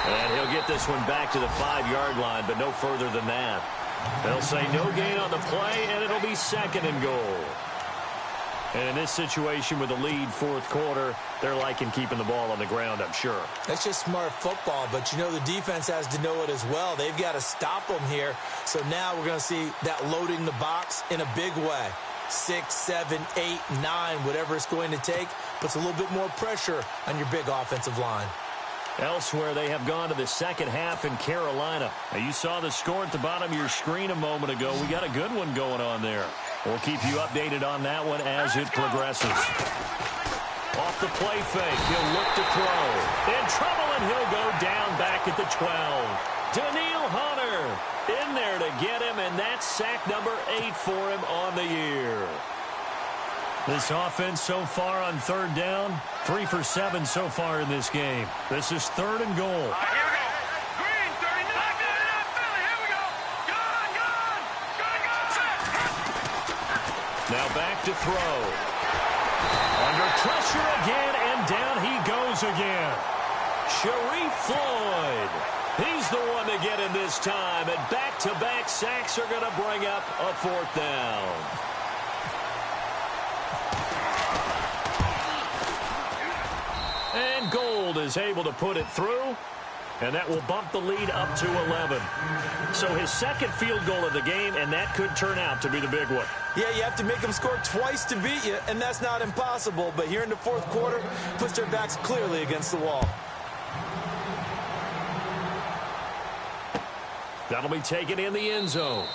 S2: And he'll get this one back to the 5-yard line, but no further than that. They'll say no gain on the play, and it'll be second and goal. And in this situation with the lead fourth quarter, they're liking keeping the ball on the ground, I'm sure.
S3: That's just smart football, but you know the defense has to know it as well. They've got to stop them here. So now we're going to see that loading the box in a big way. 6, 7, 8, 9, whatever it's going to take, puts a little bit more pressure on your big offensive line.
S2: Elsewhere, they have gone to the second half in Carolina. Now, you saw the score at the bottom of your screen a moment ago. We got a good one going on there. We'll keep you updated on that one as it progresses. Off the play fake, he'll look to throw. In trouble, and he'll go down back at the 12. Daniil Hunter in there to get him, and that's sack number 8 for him on the year. This offense so far on third down, 3 for 7 so far in this game. This is third and goal.
S4: Here we go. Green, 39. Philly, here we go. Gone.
S2: Now back to throw. Under pressure again, and down he goes again. Sharif Floyd. He's the one to get him this time, and back-to-back sacks are going to bring up a fourth down. And Gold is able to put it through, and that will bump the lead up to 11. So his second field goal of the game, and that could turn out to be the big one.
S3: Yeah, you have to make them score twice to beat you, and that's not impossible. But here in the fourth quarter, puts their backs clearly against the wall.
S2: That'll be taken in the end zone.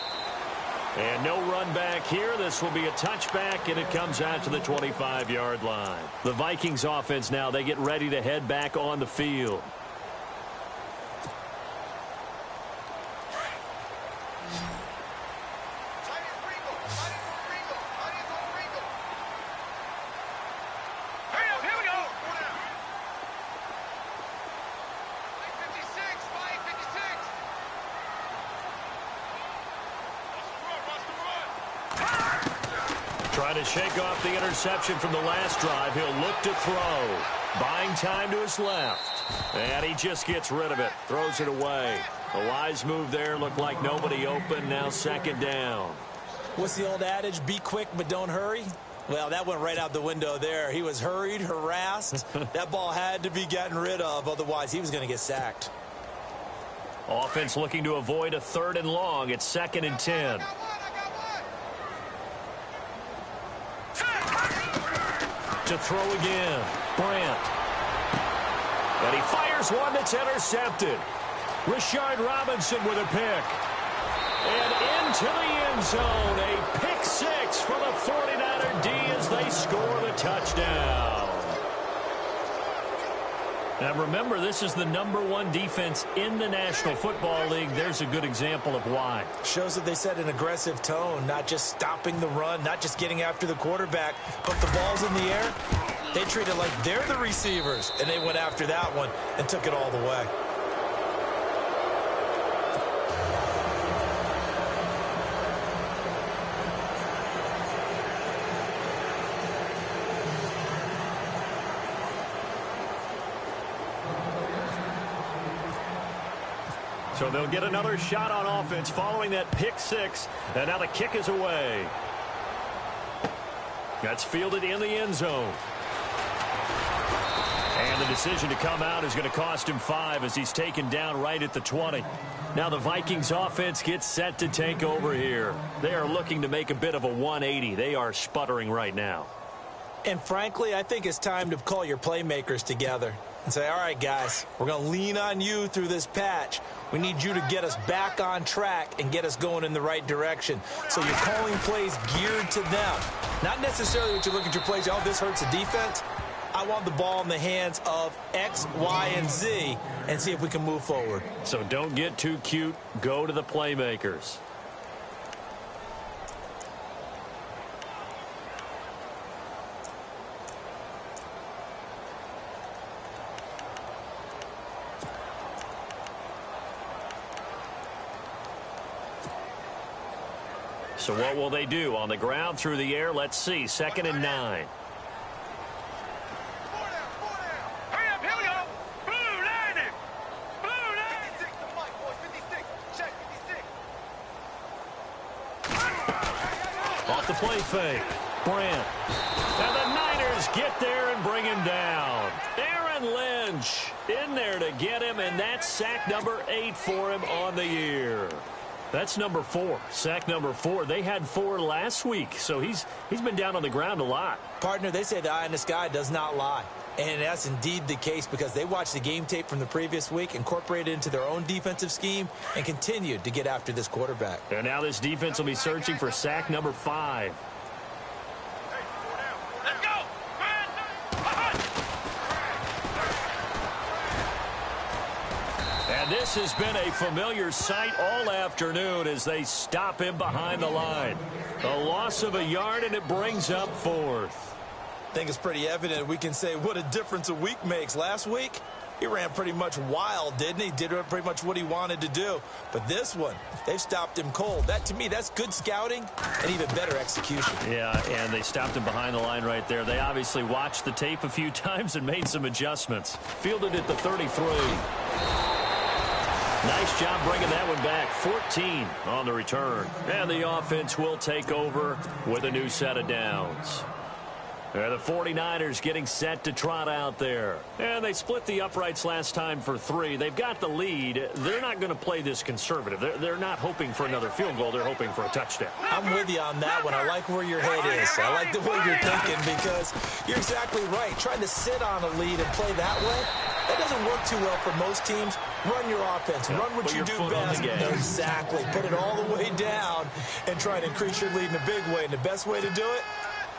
S2: And no run back here. This will be a touchback, and it comes out to the 25-yard line. The Vikings offense now, they get ready to head back on the field. Trying to shake off the interception from the last drive. He'll look to throw. Buying time to his left. And he just gets rid of it. Throws it away. A wise move there. Looked like nobody open. Now second down.
S3: What's the old adage? Be quick, but don't hurry. Well, that went right out the window there. He was hurried, harassed. That ball had to be gotten rid of. Otherwise, he was going to get sacked.
S2: Offense looking to avoid a 3rd and long. It's 2nd and 10. To throw again. Brandt. And he fires one that's intercepted. Rashard Robinson with a pick. And into the end zone. A pick 6 for the 49er D as they score the touchdown. Now remember, this is the #1 defense in the National Football League. There's a good example of why.
S3: Shows that they set an aggressive tone, not just stopping the run, not just getting after the quarterback, but the ball's in the air. They treat it like they're the receivers, and they went after that one and took it all the way.
S2: So they'll get another shot on offense following that pick 6. And now the kick is away. That's fielded in the end zone. And the decision to come out is going to cost him 5 as he's taken down right at the 20. Now the Vikings offense gets set to take over here. They are looking to make a bit of a 180. They are sputtering right now.
S3: And frankly, I think it's time to call your playmakers together and say, all right, guys, we're going to lean on you through this patch. We need you to get us back on track and get us going in the right direction. So you're calling plays geared to them. Not necessarily what you look at your plays, oh, this hurts the defense. I want the ball in the hands of X, Y, and Z and see if we can move forward.
S2: So don't get too cute. Go to the playmakers. So what will they do? On the ground, through the air, let's see. 2nd and 9.
S4: Hurry up, here we go. Blue line him. Blue line. 56 to Mike, boy. 56. Check 56.
S2: Off the play fake. Brandt. And the Niners get there and bring him down. Aaron Lynch in there to get him, and that's sack number 8 for him on the year. That's number 4. Sack number 4. They had 4 last week, so he's been down on the ground a lot.
S3: Partner, they say the eye in the sky does not lie. And that's indeed the case because they watched the game tape from the previous week, incorporated it into their own defensive scheme, and continued to get after this quarterback.
S2: And now this defense will be searching for sack number 5.
S4: Let's go.
S2: And this has been a familiar sight all afternoon as they stop him behind the line. A loss of a yard, and it brings up 4th.
S3: I think it's pretty evident we can say what a difference a week makes. Last week, he ran pretty much wild, didn't he? Did pretty much what he wanted to do. But this one, they've stopped him cold. That, to me, that's good scouting and even better execution.
S2: Yeah, and they stopped him behind the line right there. They obviously watched the tape a few times and made some adjustments. Fielded at the 33. Nice job bringing that one back. 14 on the return. And the offense will take over with a new set of downs. And the 49ers getting set to trot out there. And they split the uprights last time for 3. They've got the lead. They're not going to play this conservative. They're not hoping for another field goal. They're hoping for a touchdown.
S3: I'm with you on that one. I like where your head is. I like the way you're thinking because you're exactly right. Trying to sit on a lead and play that way, that doesn't work too well for most teams. Run your offense. Run what you do best. Exactly. Put it all the way down and try to increase your lead in a big way. And the best way to do it,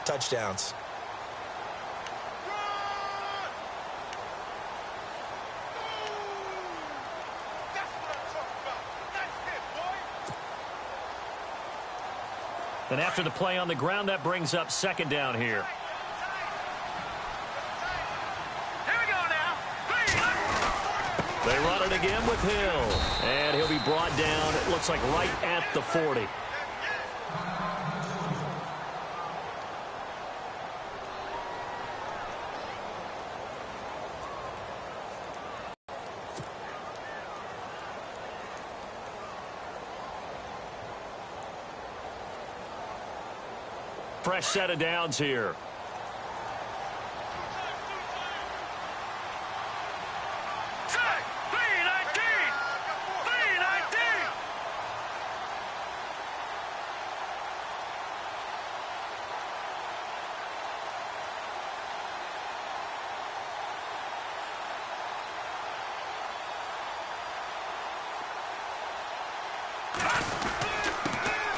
S3: touchdowns.
S2: And after the play on the ground, that brings up 2nd down here.
S4: Here we go now.
S2: They run it again with Hill. And he'll be brought down, it looks like right at the 40. Fresh set of downs here.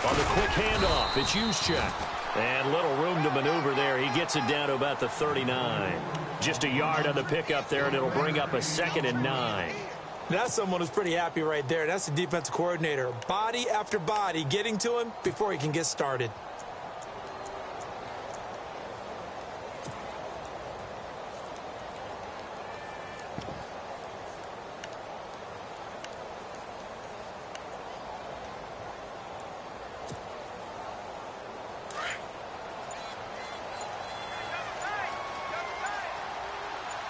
S2: On the quick handoff, it's Juszczyk. And little room to maneuver there. He gets it down to about the 39. Just a yard on the pickup there, and it'll bring up a 2nd and 9.
S3: That's someone who's pretty happy right there. That's the defensive coordinator. Body after body getting to him before he can get started.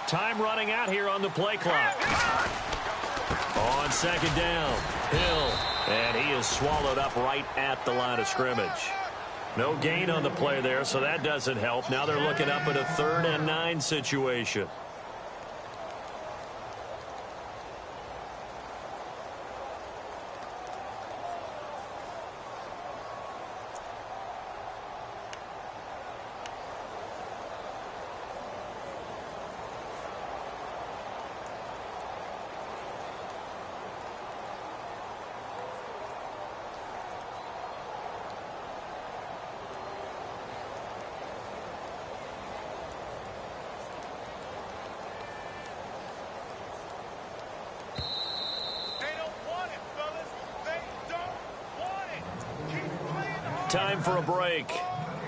S2: Time running out here on the play clock. On 2nd down, Hill. And he is swallowed up right at the line of scrimmage. No gain on the play there, so that doesn't help. Now they're looking up at a 3rd and 9 situation. Time for a break.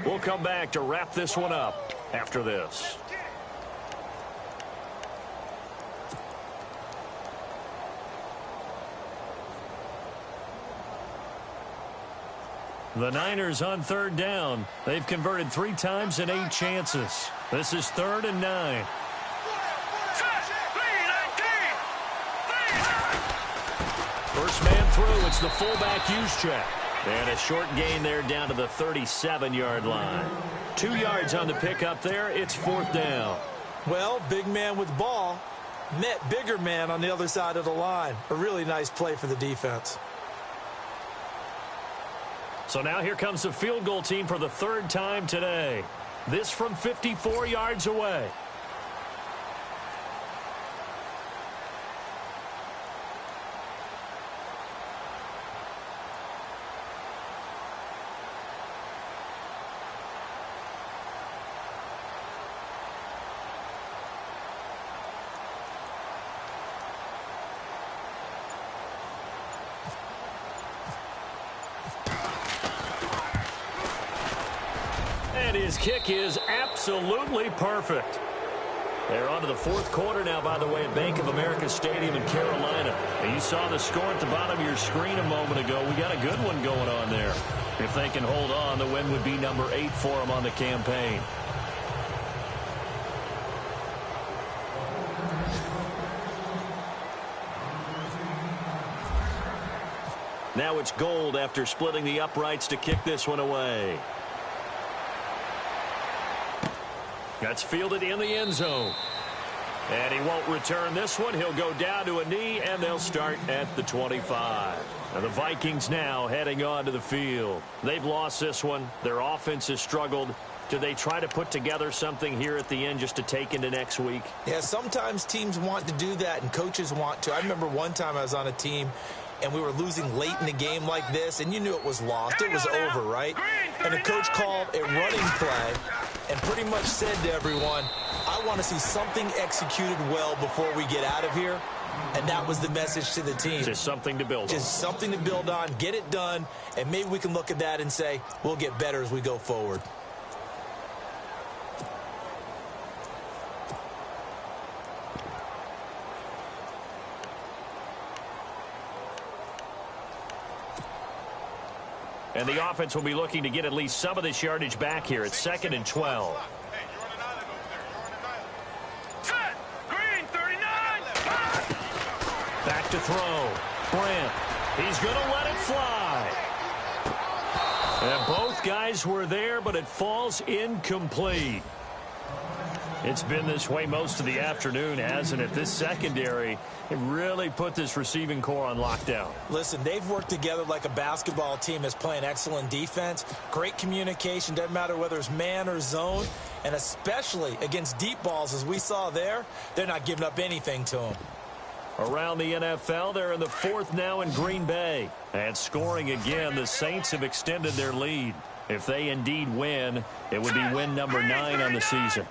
S2: We'll come back to wrap this one up after this. The Niners on 3rd down. They've converted 3 times in 8 chances. This is 3rd and 9. First man through. It's the fullback Juszczyk. And a short gain there down to the 37-yard line. 2 yards on the pickup there. It's 4th down.
S3: Well, big man with ball met bigger man on the other side of the line. A really nice play for the defense.
S2: So now here comes the field goal team for the 3rd time today. This from 54 yards away. And his kick is absolutely perfect. They're on to the 4th quarter now, by the way, at Bank of America Stadium in Carolina. And you saw the score at the bottom of your screen a moment ago. We got a good one going on there. If they can hold on, the win would be number 8 for them on the campaign. Now it's Gold after splitting the uprights to kick this one away. That's fielded in the end zone. And he won't return this one. He'll go down to a knee, and they'll start at the 25. And the Vikings now heading onto the field. They've lost this one. Their offense has struggled. Do they try to put together something here at the end just to take into next week?
S3: Yeah, sometimes teams want to do that, and coaches want to. I remember one time I was on a team, and we were losing late in a game like this, and you knew it was lost. It was over, right? And the coach called a running play and pretty much said to everyone, I want to see something executed well before we get out of here. And that was the message to the team.
S2: Just something to build on.
S3: Just something to build on, get it done, and maybe we can look at that and say, we'll get better as we go forward.
S2: And the offense will be looking to get at least some of this yardage back here. It's 2nd and 12. Back to throw. Brandt. He's going to let it fly. And both guys were there, but it falls incomplete. It's been this way most of the afternoon, hasn't it? This secondary, it really put this receiving core on lockdown.
S3: Listen, they've worked together like a basketball team that's playing excellent defense. Great communication, doesn't matter whether it's man or zone. And especially against deep balls, as we saw there, they're not giving up anything to them.
S2: Around the NFL, they're in the fourth now in Green Bay. And scoring again, the Saints have extended their lead. If they indeed win, it would be win number 9 on the season.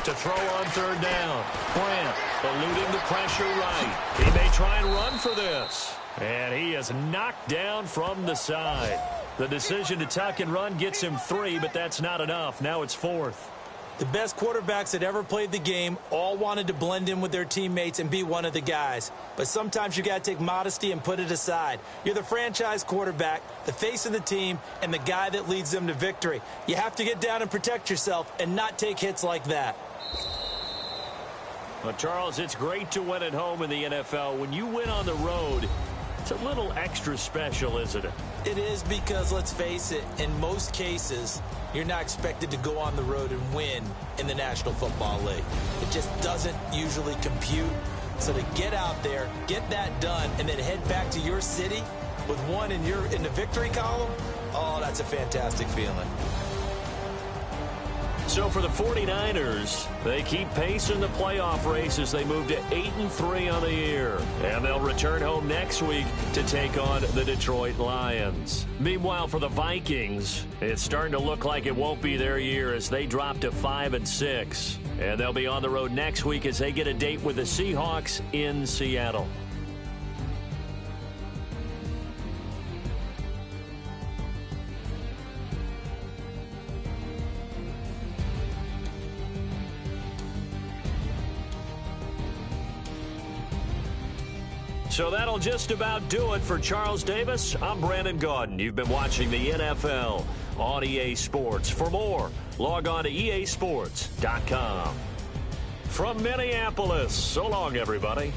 S2: To throw on third down. Grant eluding the pressure right. He may try and run for this. And he is knocked down from the side. The decision to tuck and run gets him 3, but that's not enough. Now it's 4th.
S3: The best quarterbacks that ever played the game all wanted to blend in with their teammates and be one of the guys. But sometimes you got to take modesty and put it aside. You're the franchise quarterback, the face of the team, and the guy that leads them to victory. You have to get down and protect yourself and not take hits like that.
S2: Well, Charles, it's great to win at home in the NFL. When you win on the road, it's a little extra special, isn't it?
S3: It is because, let's face it, in most cases, you're not expected to go on the road and win in the National Football League. It just doesn't usually compute. So to get out there, get that done, and then head back to your city with one in the victory column, oh, that's a fantastic feeling.
S2: So for the 49ers, they keep pace in the playoff race as they move to 8-3 on the year. And they'll return home next week to take on the Detroit Lions. Meanwhile, for the Vikings, it's starting to look like it won't be their year as they drop to 5-6. And they'll be on the road next week as they get a date with the Seahawks in Seattle. So that'll just about do it for Charles Davis. I'm Brandon Gaudin. You've been watching the NFL on EA Sports. For more, log on to easports.com. From Minneapolis, so long, everybody.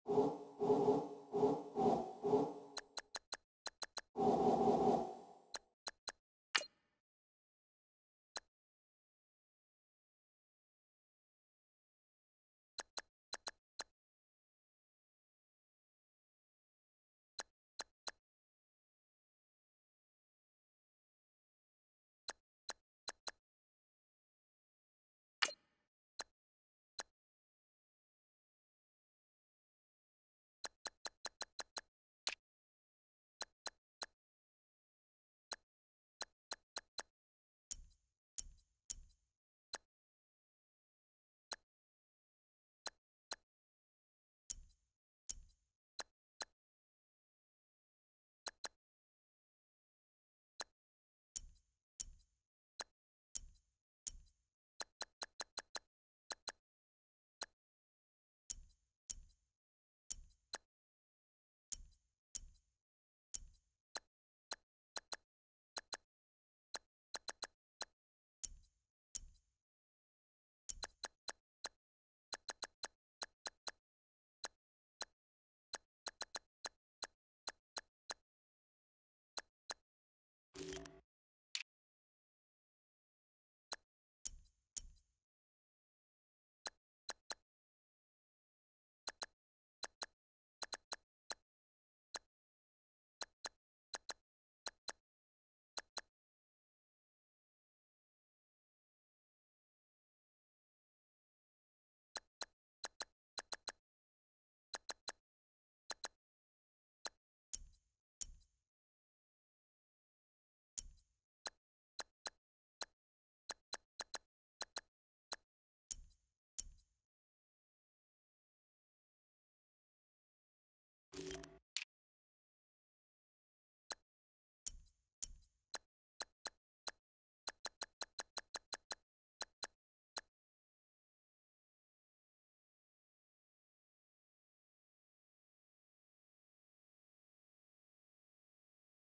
S5: go.